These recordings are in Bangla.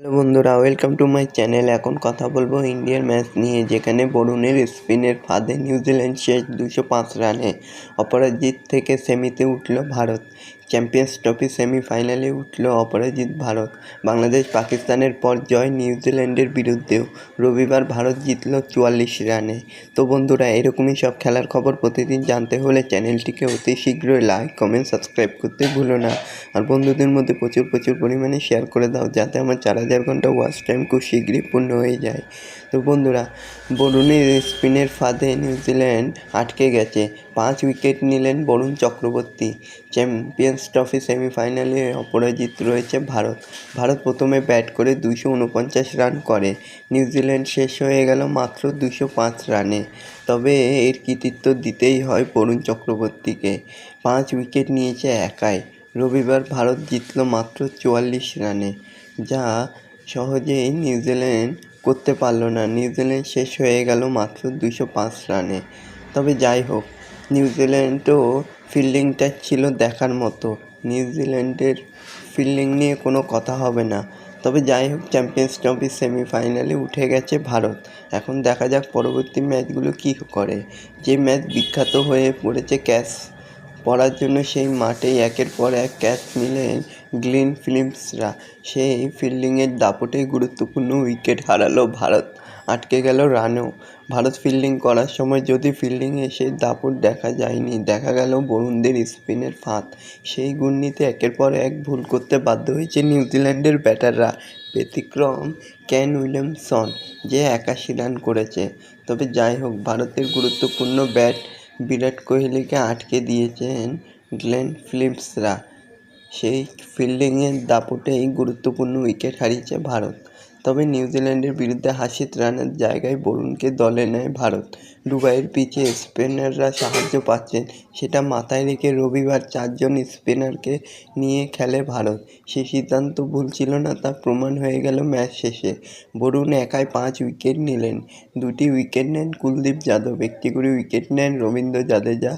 হ্যালো বন্ধুরা, ওয়েলকাম টু মাই চ্যানেল। এখন কথা বলবো ইন্ডিয়ার ম্যাচ নিয়ে, যেখানে বরুণের স্পিনের ফাঁদে নিউজিল্যান্ড শেষ 205 রানে অপরাজিত থেকে সেমিতে উঠল ভারত। চ্যাম্পিয়ন্স ট্রফি সেমিফাইনালে উঠল অপরাজিত ভারত। বাংলাদেশ পাকিস্তানের পর জয় নিউজিল্যান্ডের বিরুদ্ধেও। রবিবার ভারত জিতল 44 রানে। তো বন্ধুরা, এরকমই সব খেলার খবর প্রতিদিন জানতে হলে চ্যানেলটিকে অতি শীঘ্রই লাইক, কমেন্ট, সাবস্ক্রাইব করতে ভুলো না। আর বন্ধুদের মধ্যে প্রচুর পরিমাণে শেয়ার করে দাও, যাতে আমার 4000 ঘন্টা ওয়াচ টাইম খুব শীঘ্রই পূর্ণ হয়ে যায়। তো বন্ধুরা, বরুণের স্পিনের ফাঁদে নিউজিল্যান্ড আটকে গেছে। 5 উইকেট নিলেন বরুণ চক্রবর্তী। চ্যাম্পিয়ন্স ট্রফি সেমিফাইনালে অপরাজিত রয়েছে ভারত। ভারত প্রথমে ব্যাট করে 249 রান করে। নিউজিল্যান্ড শেষ হয়ে গেল মাত্র 205 রানে। তবে এর কৃতিত্ব দিতেই হয় বরুণ চক্রবর্তীকে। 5 উইকেট নিয়েছে একাই। রবিবার ভারত জিতল মাত্র 44 রানে, যা সহজেই নিউজিল্যান্ড করতে পারল না। নিউজিল্যান্ড শেষ হয়ে গেল মাত্র 205 রানে। তবে যাই হোক, নিউজিল্যান্ডও ফিল্ডিংটা ছিল দেখার মতো। নিউজিল্যান্ডের ফিল্ডিং নিয়ে কোনো কথা হবে না। তবে যাই হোক, চ্যাম্পিয়ন্স ট্রফি সেমিফাইনালে উঠে গেছে ভারত। এখন দেখা যাক পরবর্তী ম্যাচগুলো কী করে। যে ম্যাচ বিখ্যাত হয়ে পড়েছে ক্যাচ পড়ার জন্য, সেই মাঠেই একের পর এক ক্যাচ নিলেন গ্লেন ফিলিপসরা। সেই ফিল্ডিংয়ের দাপটেই গুরুত্বপূর্ণ উইকেট হারালো ভারত। আটকে গেল রানেও। ভারত ফিল্ডিং করার সময় যদি ফিল্ডিংয়ে সেই দাপট দেখা যায়নি, দেখা গেল বরুণদের স্পিনের ফাঁদ। সেই ঘূর্ণিতে একের পর এক ভুল করতে বাধ্য হয়েছে নিউজিল্যান্ডের ব্যাটাররা। ব্যতিক্রম কেন উইলিয়ামসন, যে 81 রান করেছে। তবে যাই হোক, ভারতের গুরুত্বপূর্ণ ব্যাট বিরাট কোহলিকে আটকে দিয়েছেন গ্লেন ফিলিপসরা। সেই ফিল্ডিংয়ের দাপটেই গুরুত্বপূর্ণ উইকেট হারিয়েছে ভারত। তবে নিউজিল্যান্ডের বিরুদ্ধে 80 রানের জায়গায় বরুণকে দলে নেয় ভারত। দুবাইয়ের পিচে স্পিনাররা সাহায্য পাচ্ছেন, সেটা মাথায় রেখে রবিবার 4 জন স্পিনারকে নিয়ে খেলে ভারত। সেই সিদ্ধান্ত ভুল ছিল না, তা প্রমাণ হয়ে গেল ম্যাচ শেষে। বরুণ একাই 5 উইকেট নিলেন। 2টি উইকেট নেন কুলদীপ যাদব, 1টি করে উইকেট নেন রবীন্দ্র জাদেজা,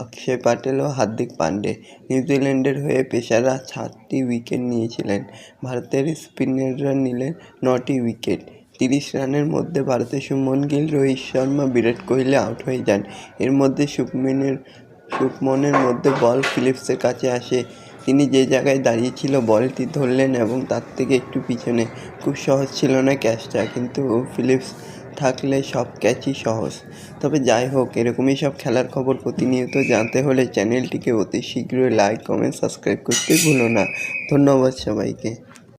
অক্ষর প্যাটেল ও হার্দিক পান্ডে। নিউজিল্যান্ডের হয়ে পেসাররা 7টি উইকেট নিয়েছিলেন। ভারতের স্পিনাররা নিলেন 9টি উইকেট। 30 রানের মধ্যে ভারতের শুভমন গিল, রোহিত শর্মা, বিরাট কোহলি আউট হয়ে যান। এর মধ্যে শুভমনের মধ্যে বল ফিলিপসের কাছে আসে। তিনি যে জায়গায় দাঁড়িয়েছিল বলটি ধরলেন এবং তার থেকে একটু পিছনে। খুব সহজ ছিল না ক্যাচটা, কিন্তু ফিলিপস থাকলে সব ক্যাচই সহজ। তবে যাই হোক, এরকমই সব খেলার খবর প্রতিনিয়ত জানতে হলে চ্যানেলটিকে অতি শীঘ্রই লাইক, কমেন্ট, সাবস্ক্রাইব করতে ভুলো না। ধন্যবাদ সবাইকে।